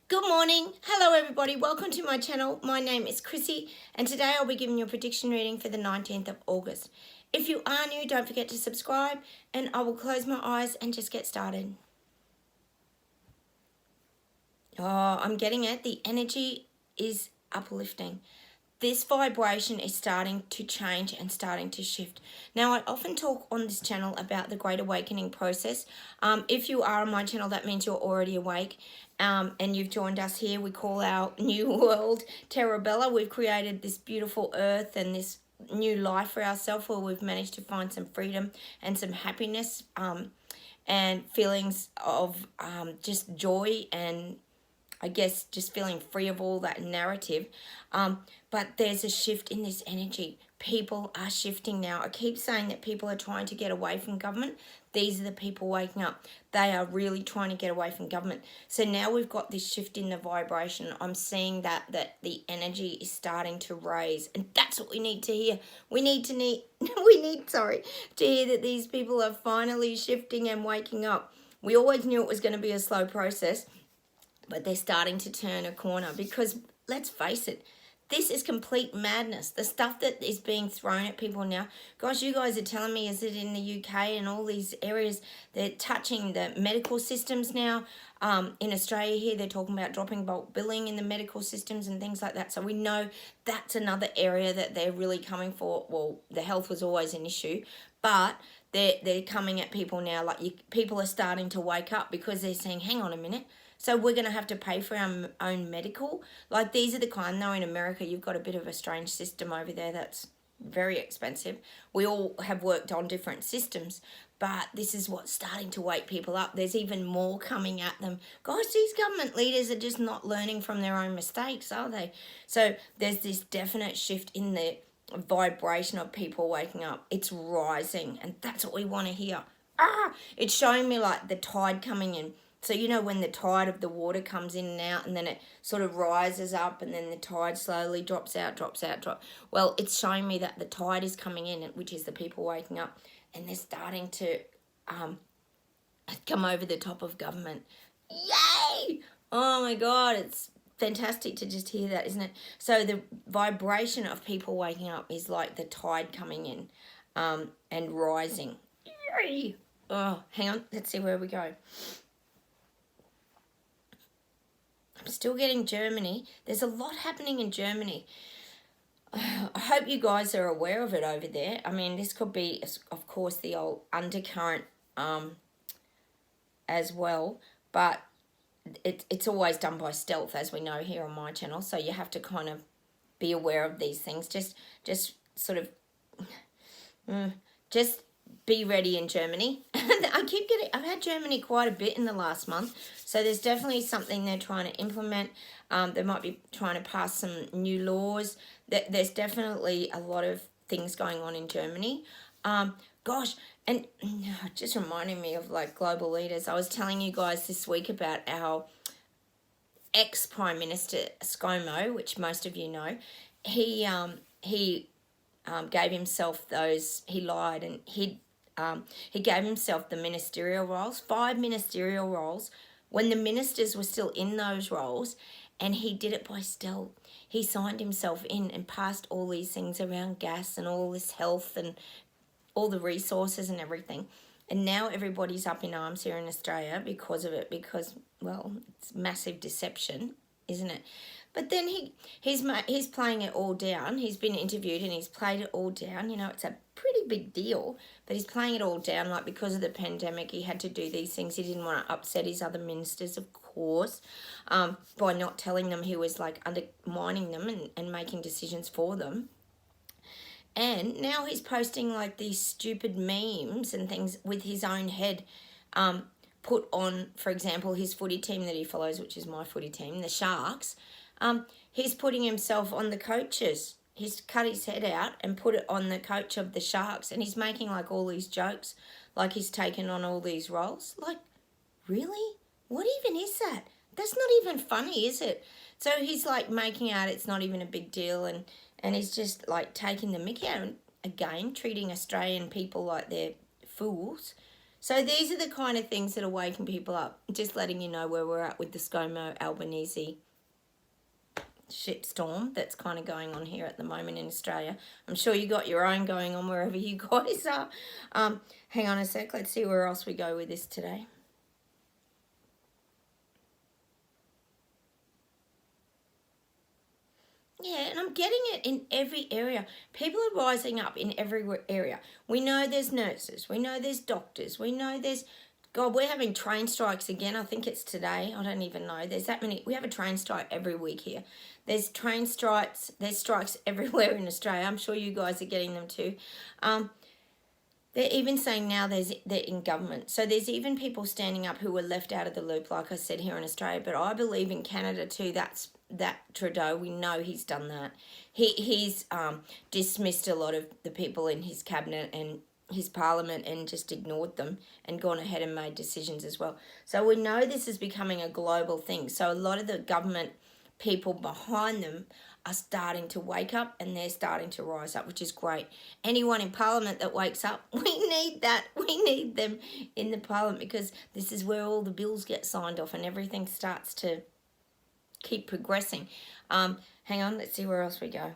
Good morning. Hello everybody. Welcome to my channel. My name is Chrissy and today I'll be giving you a prediction reading for the 19th of August. If you are new, don't forget to subscribe and I will close my eyes and just get started. Oh, I'm getting it. The energy is uplifting. This vibration is starting to change and starting to shift. Now, I often talk on this channel about the Great Awakening process. If you are on my channel, that means you're already awake and you've joined us here. We call our new world Terra Bella. We've created this beautiful earth and this new life for ourselves where we've managed to find some freedom and some happiness and feelings of just joy and I guess just feeling free of all that narrative. But there's a shift in this energy. People are shifting now. I keep saying that people are trying to get away from government. These are the people waking up. They are really trying to get away from government. So now we've got this shift in the vibration. I'm seeing that the energy is starting to raise. And that's what we need to hear. We need to hear that these people are finally shifting and waking up. We always knew it was going to be a slow process, but they're starting to turn a corner because, let's face it, this is complete madness. The stuff that is being thrown at people now. Gosh, you guys are telling me, is it in the UK and all these areas, they're touching the medical systems now. In Australia here, they're talking about dropping bulk billing in the medical systems and things like that. So we know that's another area that they're really coming for. Well, the health was always an issue, but they're coming at people now. People are starting to wake up because they're saying, hang on a minute, so we're going to have to pay for our own medical. Like these are the kind, though in America, you've got a bit of a strange system over there that's very expensive. We all have worked on different systems, but this is what's starting to wake people up. There's even more coming at them. Gosh, these government leaders are just not learning from their own mistakes, are they? So there's this definite shift in the vibration of people waking up. It's rising, and that's what we want to hear. It's showing me like the tide coming in. So, you know, when the tide of the water comes in and out and then it sort of rises up and then the tide slowly drops out. Well, it's showing me that the tide is coming in, which is the people waking up, and they're starting to come over the top of government. Yay! Oh, my God, it's fantastic to just hear that, isn't it? So the vibration of people waking up is like the tide coming in and rising. Yay! Oh, hang on. Let's see where we go. I'm still getting Germany. There's a lot happening in Germany. I hope you guys are aware of it over there. I mean, this could be, of course, the old undercurrent as well. But it's always done by stealth, as we know here on my channel. So you have to kind of be aware of these things. Just sort of... just be ready in Germany. I've had Germany quite a bit in the last month. So there's definitely something they're trying to implement. They might be trying to pass some new laws. There's definitely a lot of things going on in Germany. Gosh, and just reminding me of like global leaders. I was telling you guys this week about our ex-Prime Minister ScoMo, which most of you know. He gave himself he lied and he gave himself the ministerial roles, 5 ministerial roles, when the ministers were still in those roles, and he did it by stealth. He signed himself in and passed all these things around gas and all this health and all the resources and everything. And now everybody's up in arms here in Australia because of it, because, well, it's massive deception, isn't it? But then he's playing it all down. He's been interviewed and he's played it all down. You know, it's a pretty big deal, but he's playing it all down. Like because of the pandemic, he had to do these things. He didn't want to upset his other ministers, of course, by not telling them he was like undermining them and making decisions for them. And now he's posting like these stupid memes and things with his own head put on, for example, his footy team that he follows, which is my footy team, the Sharks. He's putting himself on the coaches. He's cut his head out and put it on the coach of the Sharks. And he's making like all these jokes, like he's taken on all these roles. Like, really? What even is that? That's not even funny, is it? So he's like making out it's not even a big deal and he's just like taking the mickey out and again treating Australian people like they're fools. So these are the kind of things that are waking people up. Just letting you know where we're at with the ScoMo Albanese shitstorm that's kind of going on here at the moment in Australia. I'm sure you got your own going on wherever you guys are. Hang on a sec. Let's see where else we go with this today. Yeah, and I'm getting it in every area. People are rising up in every area. We know there's nurses. We know there's doctors. We know there's... God, we're having train strikes again. I think it's today. I don't even know. There's that many. We have a train strike every week here. There's train strikes. There's strikes everywhere in Australia. I'm sure you guys are getting them too. They're even saying now they're in government. So there's even people standing up who were left out of the loop, like I said, here in Australia. But I believe in Canada too. That Trudeau, we know he's done that. He's dismissed a lot of the people in his cabinet and his parliament and just ignored them and gone ahead and made decisions as well. So we know this is becoming a global thing. So a lot of the government people behind them are starting to wake up and they're starting to rise up, which is great. Anyone in parliament that wakes up, we need that. We need them in the parliament because this is where all the bills get signed off and everything starts to keep progressing. Hang on, let's see where else we go.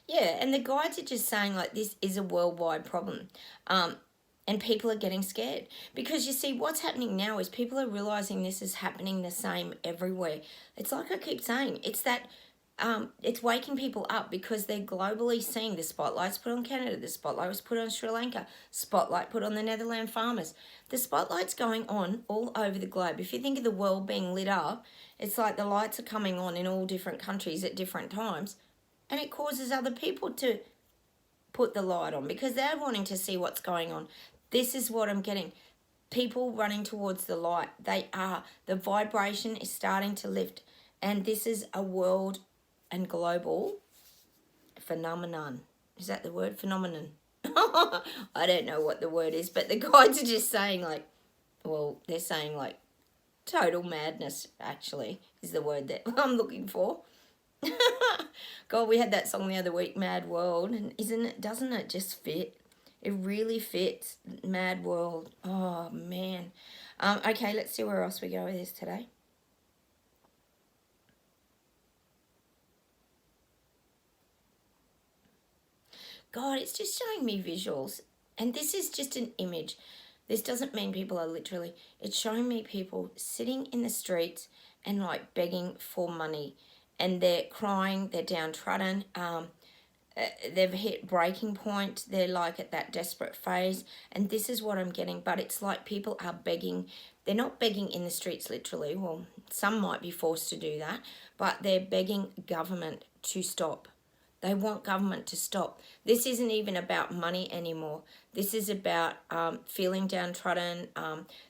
Yeah, and the guides are just saying like this is a worldwide problem. And people are getting scared because you see what's happening now is people are realizing this is happening the same everywhere. It's like I keep saying, it's that it's waking people up because they're globally seeing the spotlights put on Canada, the spotlight was put on Sri Lanka, spotlight put on the Netherlands farmers. The spotlight's going on all over the globe. If you think of the world being lit up, it's like the lights are coming on in all different countries at different times, and it causes other people to put the light on because they're wanting to see what's going on. This is what I'm getting. People running towards the light. They are. The vibration is starting to lift. And this is a world and global phenomenon. Is that the word? Phenomenon. I don't know what the word is, but the guides are just saying like, well, they're saying like total madness, actually, is the word that I'm looking for. God, we had that song the other week, Mad World, and doesn't it just fit? It really fits. Mad World. Oh, man. Okay, let's see where else we go with this today. God, it's just showing me visuals. And this is just an image. This doesn't mean people are literally... It's showing me people sitting in the streets and, like, begging for money. And they're crying. They're downtrodden. They've hit breaking point. They're like at that desperate phase, and this is what I'm getting. But it's like people are begging. They're not begging in the streets literally. Well, some might be forced to do that, but they're begging government to stop. They want government to stop. This isn't even about money anymore. This is about feeling downtrodden.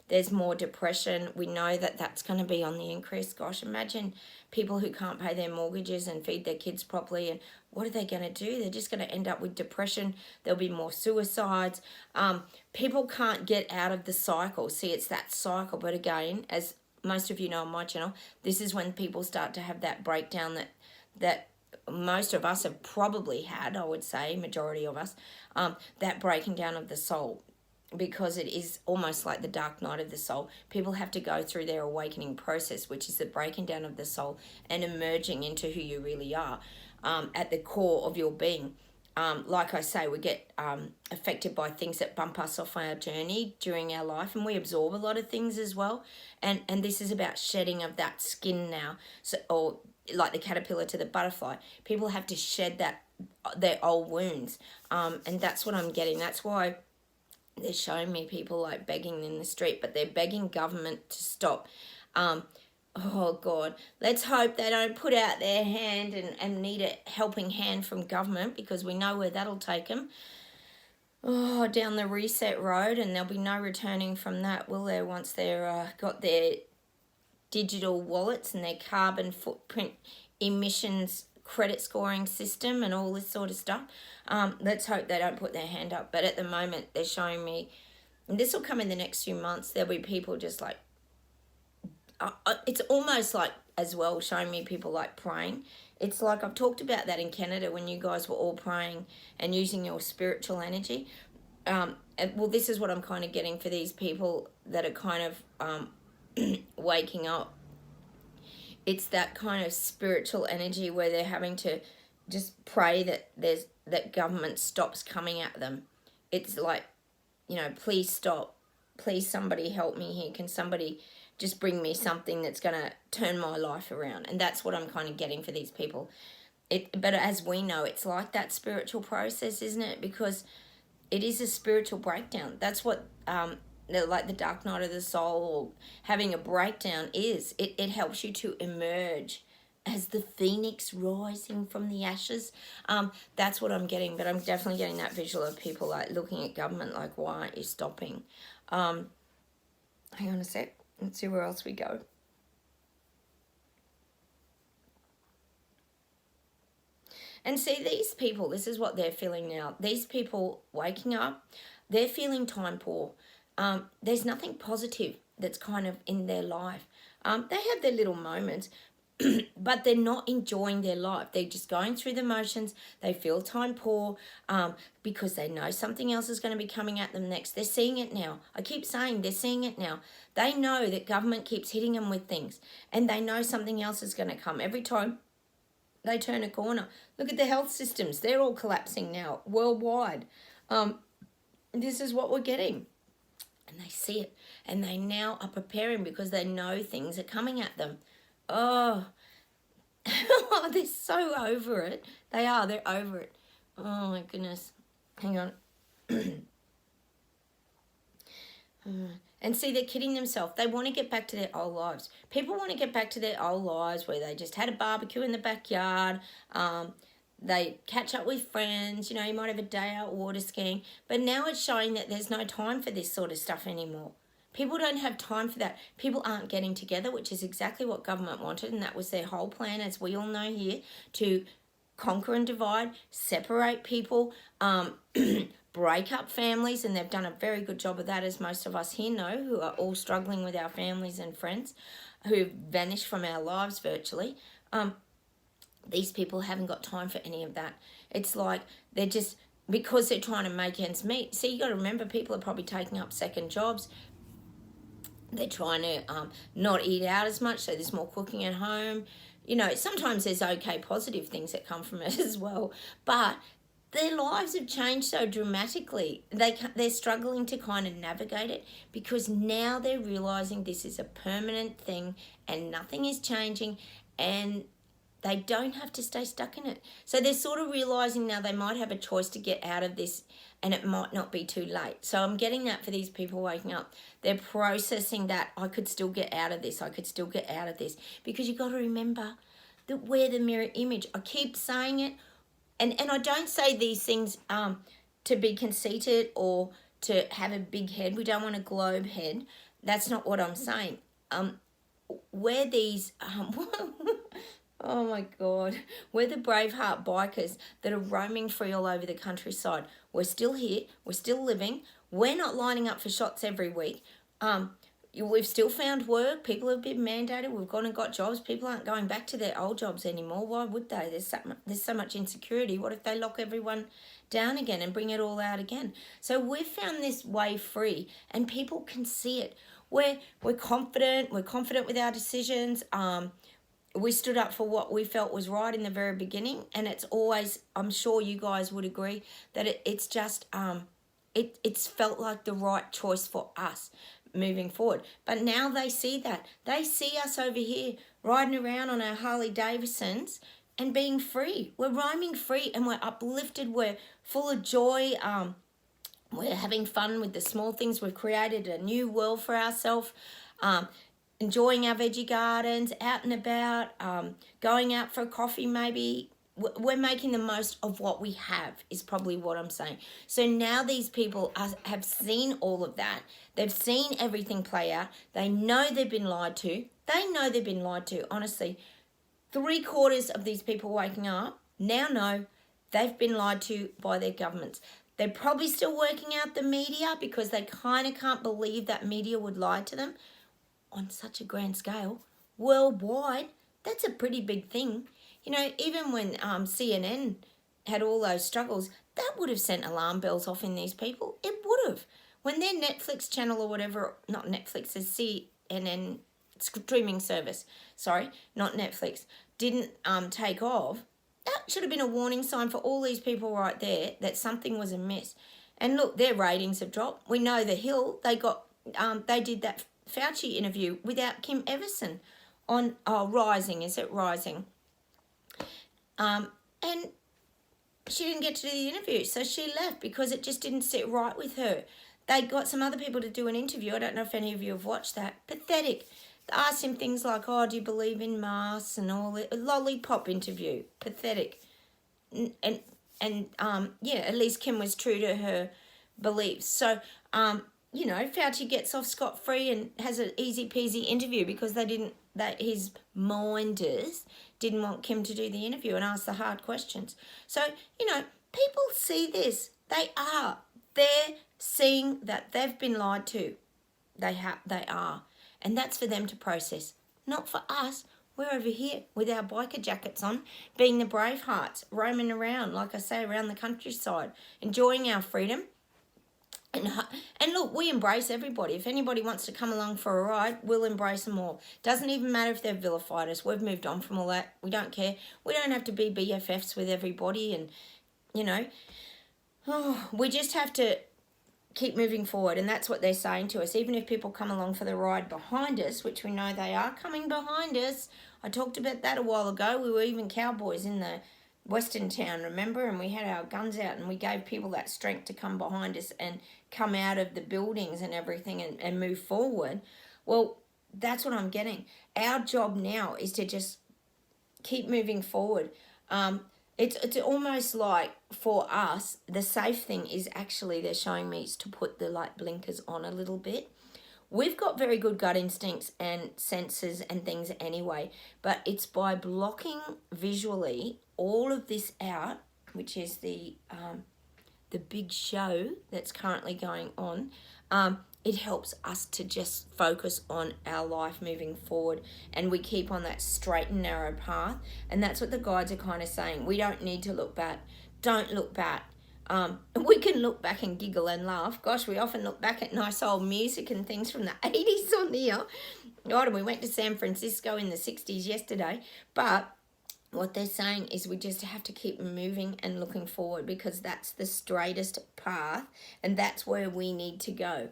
There's more depression. We know that that's going to be on the increase. Gosh, imagine people who can't pay their mortgages and feed their kids properly. And what are they going to do? They're just going to end up with depression. There'll be more suicides. People can't get out of the cycle. See, it's that cycle. But again, as most of you know on my channel, this is when people start to have that breakdown that most of us have probably had, I would say, majority of us, that breaking down of the soul, because it is almost like the dark night of the soul. People have to go through their awakening process, which is the breaking down of the soul and emerging into who you really are at the core of your being. Like I say, we get affected by things that bump us off our journey during our life, and we absorb a lot of things as well. And this is about shedding of that skin now, or like the caterpillar to the butterfly. People have to shed their old wounds, and that's what I'm getting. That's why they're showing me people like begging in the street, but they're begging government to stop. Oh God, let's hope they don't put out their hand and need a helping hand from government, because we know where that'll take them. Oh, down the reset road, and there'll be no returning from that, will there, once they're got their digital wallets and their carbon footprint emissions credit scoring system and all this sort of stuff. Let's hope they don't put their hand up. But at the moment, they're showing me, and this will come in the next few months, there'll be people just like, it's almost like as well showing me people like praying. It's like I've talked about that in Canada when you guys were all praying and using your spiritual energy. Well, this is what I'm kind of getting for these people that are kind of waking up. It's that kind of spiritual energy where they're having to just pray that government stops coming at them. It's like, please stop. Please, somebody help me here. Can somebody just bring me something that's going to turn my life around? And that's what I'm kind of getting for these people. But as we know, it's like that spiritual process, isn't it? Because it is a spiritual breakdown. That's what like the dark night of the soul or having a breakdown is. It helps you to emerge as the phoenix rising from the ashes. That's what I'm getting, but I'm definitely getting that visual of people like looking at government like, why aren't you stopping? Hang on a sec. Let's see where else we go. And see, these people, this is what they're feeling now. These people waking up, they're feeling time poor. There's nothing positive that's kind of in their life. They have their little moments, but they're not enjoying their life. They're just going through the motions. They feel time poor because they know something else is going to be coming at them next. They're seeing it now. I keep saying they're seeing it now. They know that government keeps hitting them with things, and they know something else is going to come every time they turn a corner. Look at the health systems. They're all collapsing now worldwide. This is what we're getting. And they see it. And they now are preparing because they know things are coming at them. Oh, they're so over it. They are. They're over it. Oh, my goodness. Hang on. And see, they're kidding themselves. They want to get back to their old lives. People want to get back to their old lives where they just had a barbecue in the backyard. They catch up with friends. You might have a day out water skiing. But now it's showing that there's no time for this sort of stuff anymore. People don't have time for that. People aren't getting together, which is exactly what government wanted, and that was their whole plan, as we all know here, to conquer and divide, separate people, break up families, and they've done a very good job of that, as most of us here know, who are all struggling with our families and friends who've vanished from our lives virtually. These people haven't got time for any of that. It's like they're just, because they're trying to make ends meet. See, you got to remember, people are probably taking up second jobs. They're trying to not eat out as much, so there's more cooking at home. Sometimes there's okay, positive things that come from it as well. But their lives have changed so dramatically. They're struggling to kind of navigate it because now they're realising this is a permanent thing and nothing is changing, and they don't have to stay stuck in it. So they're sort of realising now they might have a choice to get out of this, and it might not be too late. So I'm getting that for these people waking up. They're processing that I could still get out of this. I could still get out of this. Because you've got to remember that we're the mirror image. I keep saying it. And I don't say these things to be conceited or to have a big head. We don't want a globe head. That's not what I'm saying. We're these... oh my God. We're the Braveheart bikers that are roaming free all over the countryside. We're still here. We're still living. We're not lining up for shots every week. We've still found work. People have been mandated. We've gone and got jobs. People aren't going back to their old jobs anymore. Why would they? There's so much insecurity. What if they lock everyone down again and bring it all out again? So we've found this way free, and people can see it. We're confident. We're confident with our decisions. We stood up for what we felt was right in the very beginning, and it's always, I'm sure you guys would agree, that it's just, it's felt like the right choice for us moving forward. But now they see that. They see us over here riding around on our Harley Davidsons and being free. We're roaming free and we're uplifted. We're full of joy. We're having fun with the small things. We've created a new world for ourselves. Enjoying our veggie gardens, out and about, going out for a coffee maybe. We're making the most of what we have is probably what I'm saying. So now these people have seen all of that. They've seen everything play out. They know they've been lied to. They know they've been lied to. Honestly, 3/4 of these people waking up now know they've been lied to by their governments. They're probably still working out the media because they kind of can't believe that media would lie to them on such a grand scale, worldwide. That's a pretty big thing. You know, even when CNN had all those struggles, that would have sent alarm bells off in these people. It would have. When their Netflix channel or whatever, not Netflix, is CNN streaming service, sorry, not Netflix, didn't take off, that should have been a warning sign for all these people right there that something was amiss. And look, their ratings have dropped. We know The Hill, they did that Fauci interview without Kim Everson on Rising. Is it Rising? And she didn't get to do the interview, so she left because it just didn't sit right with her. They got some other people to do an interview. I don't know if any of you have watched that. Pathetic. They asked him things like, oh, do you believe in masks and all that? A lollipop interview. Pathetic. And yeah, at least Kim was true to her beliefs. So, you know, Fauci gets off scot-free and has an easy-peasy interview because his minders didn't want Kim to do the interview and ask the hard questions. So, you know, people see this. They're seeing that they've been lied to. They are. And that's for them to process, not for us. We're over here with our biker jackets on, being the Bravehearts, roaming around, like I say, around the countryside, enjoying our freedom. And look, we embrace everybody. If anybody wants to come along for a ride, we'll embrace them all. Doesn't even matter if they've vilified us. We've moved on from all that. We don't care. We don't have to be BFFs with everybody. And, you know, we just have to keep moving forward, and that's what they're saying to us. Even if people come along for the ride behind us, which we know they are coming behind us. I talked about that a while ago. We were even cowboys in the western town, remember? And we had our guns out and we gave people that strength to come behind us and come out of the buildings and everything and move forward. Well, that's what I'm getting. Our job now is to just keep moving forward. It's almost like for us, the safe thing is actually, they're showing me, is to put the light blinkers on a little bit. We've got very good gut instincts and senses and things anyway, but it's by blocking visually all of this out, which is the big show that's currently going on. It helps us to just focus on our life moving forward, and we keep on that straight and narrow path. And that's what the guides are kind of saying. We don't need to look back. Don't look back. We can look back and giggle and laugh. Gosh, we often look back at nice old music and things from the 80s on here. God, and we went to San Francisco in the 60s yesterday. But what they're saying is we just have to keep moving and looking forward, because that's the straightest path and that's where we need to go.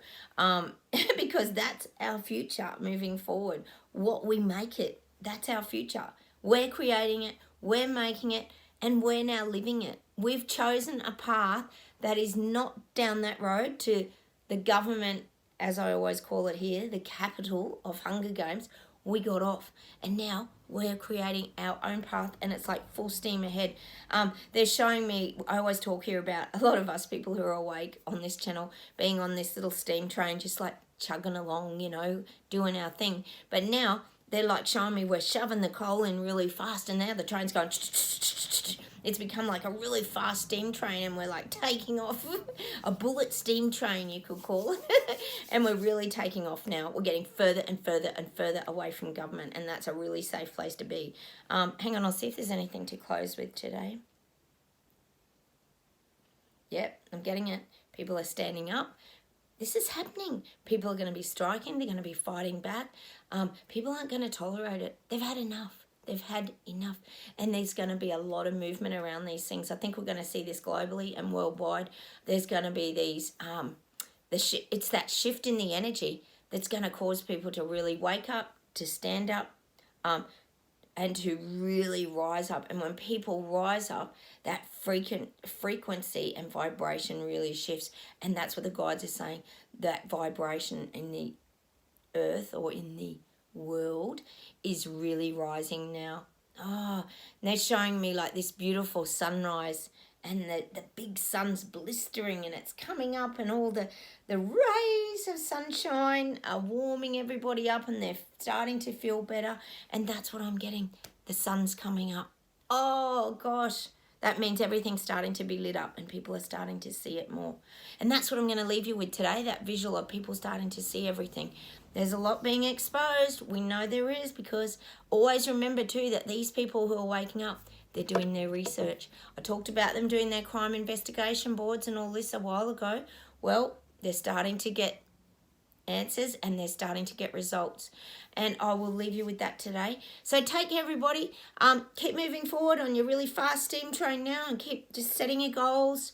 Because that's our future moving forward. What we make it, that's our future. We're creating it, we're making it, and we're now living it. We've chosen a path that is not down that road to the government, as I always call it here, the capital of Hunger Games. We got off, and now we're creating our own path, and it's like full steam ahead. They're showing me, I always talk here about a lot of us people who are awake on this channel being on this little steam train, just like chugging along, you know, doing our thing. But now they're like showing me we're shoving the coal in really fast, and now the train's going. It's become like a really fast steam train, and we're like taking off. A bullet steam train, you could call it. And we're really taking off now. We're getting further and further and further away from government, and that's a really safe place to be. Hang on, I'll see if there's anything to close with today. Yep, I'm getting it. People are standing up. This is happening. People are going to be striking. They're going to be fighting back. People aren't going to tolerate it. They've had enough. They've had enough. And there's going to be a lot of movement around these things. I think we're going to see this globally and worldwide. There's going to be these, it's that shift in the energy that's going to cause people to really wake up, to stand up, and to really rise up. And when people rise up, that frequency and vibration really shifts. And that's what the guides are saying. That vibration in the earth or in the world is really rising now. And they're showing me like this beautiful sunrise, and the big sun's blistering and it's coming up, and all the rays of sunshine are warming everybody up, and they're starting to feel better. And that's what I'm getting. The sun's coming up. Oh gosh, that means everything's starting to be lit up and people are starting to see it more. And that's what I'm going to leave you with today, that visual of people starting to see everything. There's a lot being exposed. We know there is, because always remember too that these people who are waking up, they're doing their research. I talked about them doing their crime investigation boards and all this a while ago. Well, they're starting to get answers and they're starting to get results, and I will leave you with that today. So take care, everybody. Keep moving forward on your really fast steam train now, and keep just setting your goals.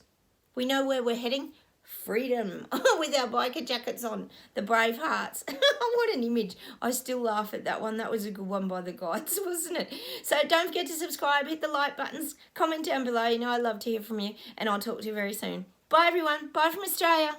We know where we're heading. Freedom. With our biker jackets on, the brave hearts. What an image. I still laugh at that one. That was a good one by the guides, wasn't it? So don't forget to subscribe, hit the like buttons, comment down below. You know I love to hear from you, and I'll talk to you very soon. Bye everyone. Bye from Australia.